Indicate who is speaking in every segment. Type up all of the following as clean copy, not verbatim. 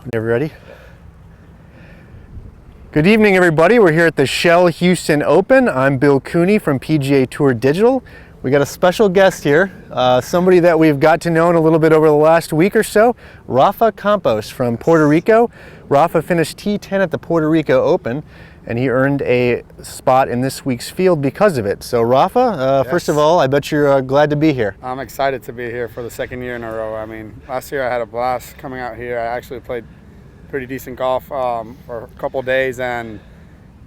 Speaker 1: Whenever ready. Good evening, everybody. We're here at the Shell Houston Open. I'm Bill Cooney from PGA Tour Digital. We got a special guest here, somebody that we've got to know a little bit over the last week or so, Rafael Campos from Puerto Rico. Rafa finished T10 at the Puerto Rico Open, and he earned a spot in this week's field because of it. So Rafa,
Speaker 2: Yes.
Speaker 1: First of all, I bet you're glad to be here.
Speaker 2: I'm excited to be here for the second year in a row. I mean, last year I had a blast coming out here. I actually played pretty decent golf for a couple days, and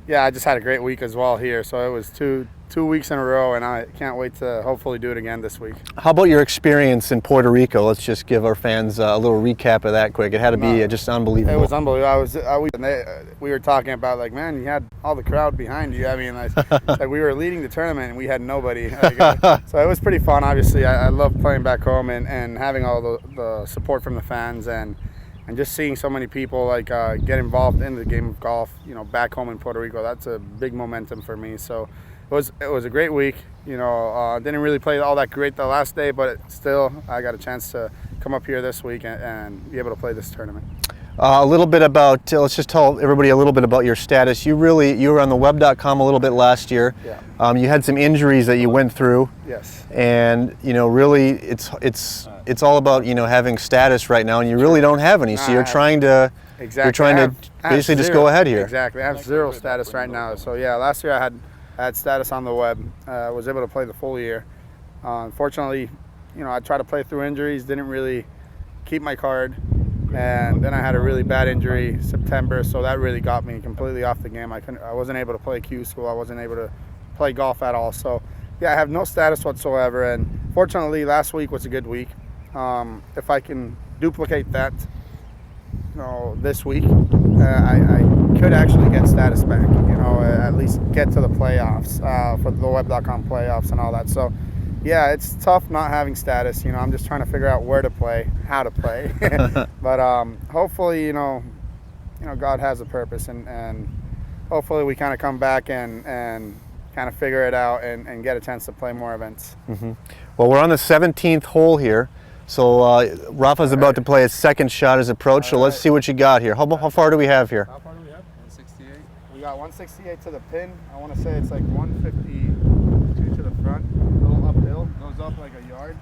Speaker 2: yeah, I just had a great week as well here. So it was two weeks in a row, and I can't wait to hopefully do it again this week.
Speaker 1: How about your experience in Puerto Rico? Let's just give our fans a little recap of that quick. It had to be just unbelievable.
Speaker 2: It was unbelievable. We were talking about, like, man, you had all the crowd behind you. I mean, like we were leading the tournament and we had nobody. So it was pretty fun. Obviously, I love playing back home and having all the support from the fans and just seeing so many people get involved in the game of golf. You know, back home in Puerto Rico, that's a big momentum for me. So it was a great week. You know, didn't really play all that great the last day, but still, I got a chance to come up here this week and be able to play this tournament.
Speaker 1: A little bit about, let's just tell everybody a little bit about your status. You were on the web.com a little bit last year.
Speaker 2: Yeah.
Speaker 1: You had some injuries that you went through.
Speaker 2: Yes.
Speaker 1: And, you know, really it's all about, you know, having status right now, and you really don't have any. So you're trying to basically just go ahead here.
Speaker 2: Exactly. I have zero status right now. So yeah, last year I had status on the web. Was able to play the full year. Unfortunately, you know, I tried to play through injuries, didn't really keep my card. And then I had a really bad injury September, so that really got me completely off the game. I wasn't able to play Q school. I wasn't able to play golf at all. So yeah, I have no status whatsoever. And fortunately, last week was a good week. If I can duplicate that, you know, this week, I could actually get status back. You know, at least get to the playoffs for the web.com playoffs and all that. So yeah, it's tough not having status. You know, I'm just trying to figure out where to play, how to play. But hopefully, you know, God has a purpose, and hopefully we kind of come back and kind of figure it out and get a chance to play more events.
Speaker 1: Mm-hmm. Well, we're on the 17th hole here. So Rafa's about to play his second shot as approach. So let's see what you got here. How far do we have here?
Speaker 2: How far do we have? 168. We got 168 to the pin. I want to say it's like 152 to the front. A little uphill. Goes up like a yard.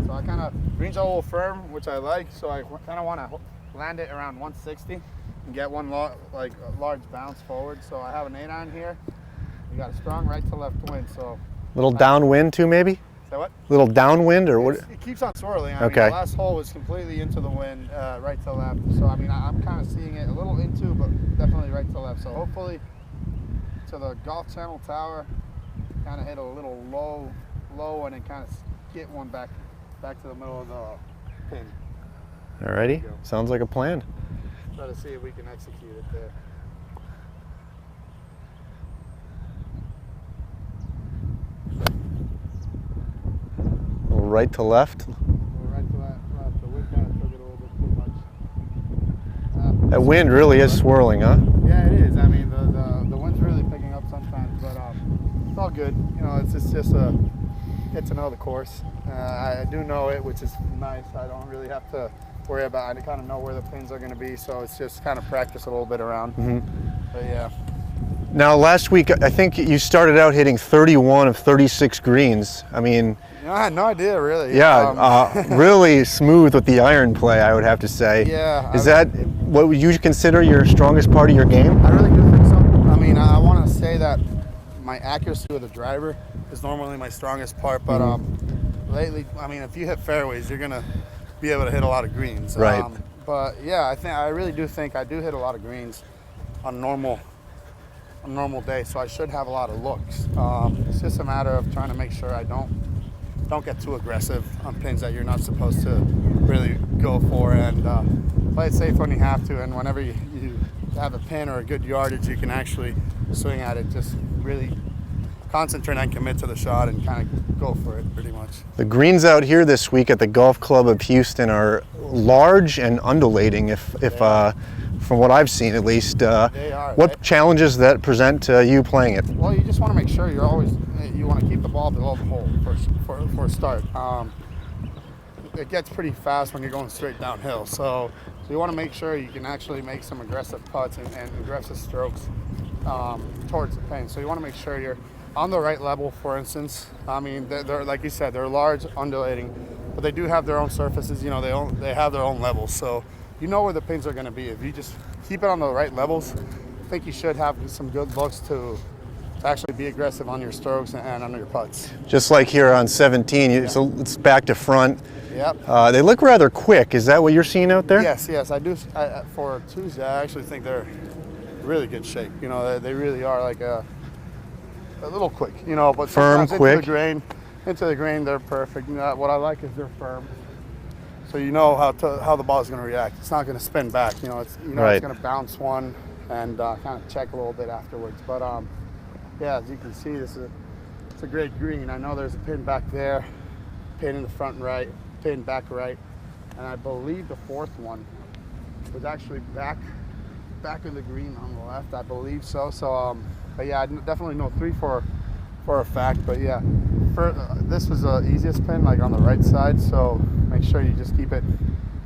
Speaker 2: So I kind of, green's a little firm, which I like. So I kind of want to land it around 160 and get one large bounce forward. So I have an 8-iron here. We got a strong right to left wind. So
Speaker 1: little downwind too, maybe?
Speaker 2: Say what?
Speaker 1: Little downwind or what?
Speaker 2: It keeps on swirling. I mean,
Speaker 1: okay.
Speaker 2: The last hole was completely into the wind, right to left. So I mean, I'm kind of seeing it a little into, but definitely right to left. So hopefully to the Golf Channel Tower, kind of hit a little low, and then kind of get one back to the middle of the pin.
Speaker 1: Alrighty, sounds like a plan.
Speaker 2: Try to see if we can execute it there.
Speaker 1: Right to left.
Speaker 2: Right to left. The wind kind of took it a little bit too much.
Speaker 1: That wind really is swirling, huh?
Speaker 2: Yeah, it is. I mean, the wind's really picking up sometimes, but it's all good. You know, it's just get to know the course. I do know it, which is nice. I don't really have to worry about it. I kind of know where the pins are going to be, so it's just kind of practice a little bit around. Mm-hmm. But yeah.
Speaker 1: Now, last week, I think you started out hitting 31 of 36 greens. I mean,
Speaker 2: I had no idea, really.
Speaker 1: Yeah, really smooth with the iron play, I would have to say.
Speaker 2: Yeah.
Speaker 1: Is that what would you consider your strongest part of your game?
Speaker 2: I really do think so. I mean, I want to say that my accuracy with the driver is normally my strongest part, but lately, I mean, if you hit fairways, you're gonna be able to hit a lot of greens.
Speaker 1: Right.
Speaker 2: But yeah, I really do think I do hit a lot of greens on a normal day, so I should have a lot of looks. It's just a matter of trying to make sure I don't get too aggressive on pins that you're not supposed to really go for, and play it safe when you have to, and whenever you have a pin or a good yardage, you can actually swing at it. Just really concentrate and commit to the shot and kind of go for it pretty much.
Speaker 1: The greens out here this week at the Golf Club of Houston are large and undulating, from what I've seen at least.
Speaker 2: They are.
Speaker 1: What challenges that present to you playing it?
Speaker 2: Well, you just want to make sure you want to keep the ball below the hole for a start. it gets pretty fast when you're going straight downhill. So you want to make sure you can actually make some aggressive putts and aggressive strokes towards the pin. So you want to make sure you're on the right level. For instance, I mean, they're like you said, they're large, undulating, but they do have their own surfaces. You know, they have their own levels. So you know where the pins are going to be. If you just keep it on the right levels, I think you should have some good looks to actually be aggressive on your strokes and on your putts.
Speaker 1: Just like here on 17, so it's back to front.
Speaker 2: Yep.
Speaker 1: They look rather quick. Is that what you're seeing out there?
Speaker 2: Yes, I do. For Tuesday, I actually think they're really good shape. You know, they really are like a little quick. You know, but
Speaker 1: firm, quick.
Speaker 2: Into the grain, they're perfect. You know, what I like is they're firm. So you know how the ball is going to react. It's not going to spin back. You know, it's
Speaker 1: right.
Speaker 2: It's going to bounce one and kind of check a little bit afterwards. But yeah, as you can see, it's a great green. I know there's a pin back there, pin in the front right, pin back right, and I believe the fourth one was actually back in the green on the left. I believe so. So, but yeah, I definitely know 3 for a fact. But yeah, this was the easiest pin, like on the right side. So make sure you just keep it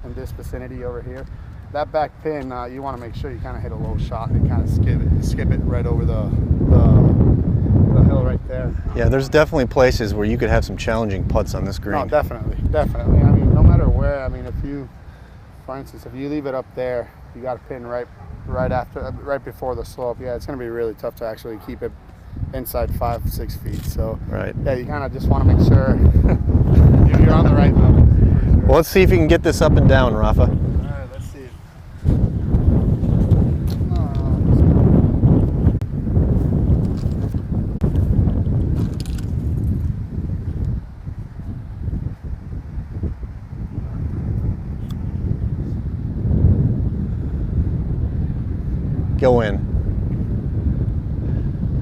Speaker 2: in this vicinity over here. That back pin, you want to make sure you kind of hit a low shot and kind of skip it right over the hill right there.
Speaker 1: Yeah, there's definitely places where you could have some challenging putts on this green.
Speaker 2: No, definitely. I mean, no matter where. I mean, for instance, if you leave it up there, you got a pin right before the slope. Yeah, it's going to be really tough to actually keep it inside 5-6 feet. So
Speaker 1: right.
Speaker 2: Yeah, you kind of just want to make sure you're on the right level. Sure.
Speaker 1: Well, let's see if you can get this up and down, Rafa.
Speaker 2: All right, let's see.
Speaker 1: Go in.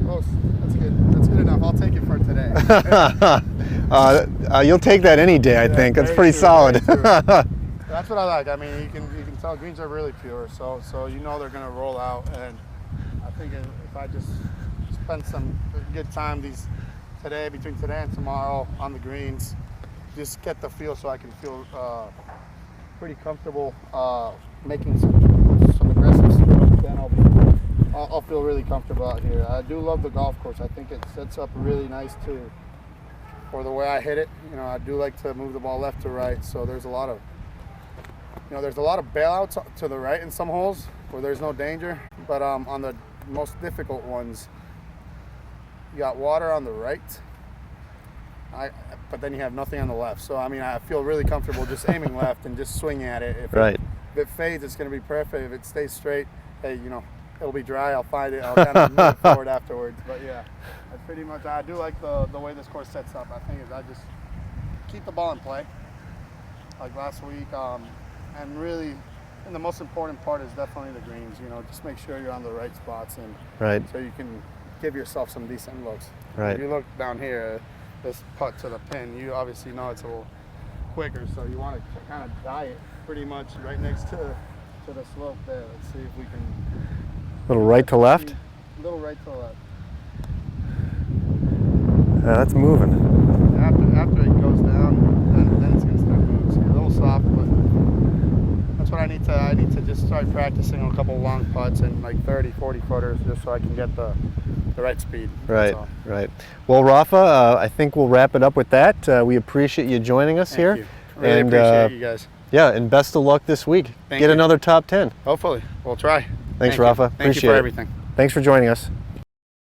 Speaker 2: Close. That's good. That's good enough. I'll take it for today.
Speaker 1: You'll take that any day, I think. That's pretty
Speaker 2: true,
Speaker 1: solid.
Speaker 2: That's what I like. I mean, you can tell greens are really pure, so you know they're gonna roll out. And I think if I just spend some good time between today and tomorrow on the greens, just get the feel so I can feel pretty comfortable making some aggressive strokes. Then I'll feel really comfortable out here. I do love the golf course. I think it sets up really nice too for the way I hit it. You know, I do like to move the ball left to right, so there's a lot of bailouts to the right in some holes where there's no danger. But on the most difficult ones, you got water on the right, but then you have nothing on the left. So I mean, I feel really comfortable just aiming left and just swinging at it. If it fades, it's going to be perfect. If it stays straight, hey, you know, it'll be dry. I'll find it. I'll kind of move it forward afterwards. But yeah, that's pretty much. I do like the way this course sets up. I think I just keep the ball in play, like last week, and really, and the most important part is definitely the greens. You know, just make sure you're on the right spots and so you can give yourself some decent looks.
Speaker 1: Right.
Speaker 2: If you look down here, this putt to the pin, you obviously know it's a little quicker, so you want to kind of die it pretty much right next to the slope there. Let's see if we can.
Speaker 1: Little right to left?
Speaker 2: A little right to left.
Speaker 1: Yeah, that's moving.
Speaker 2: After it goes down, then it's going to start moving. So a little soft, but that's what I need to just start practicing on a couple of long putts and like 30, 40 footers just so I can get the right speed.
Speaker 1: Right. Well, Rafa, I think we'll wrap it up with that. We appreciate you joining us here.
Speaker 2: Thank you. Really appreciate you guys.
Speaker 1: Yeah, and best of luck this week.
Speaker 2: Thank
Speaker 1: Get
Speaker 2: you.
Speaker 1: Another top 10.
Speaker 2: Hopefully. We'll try.
Speaker 1: Thanks, Rafa.
Speaker 2: Thank you for everything.
Speaker 1: Thanks for joining us.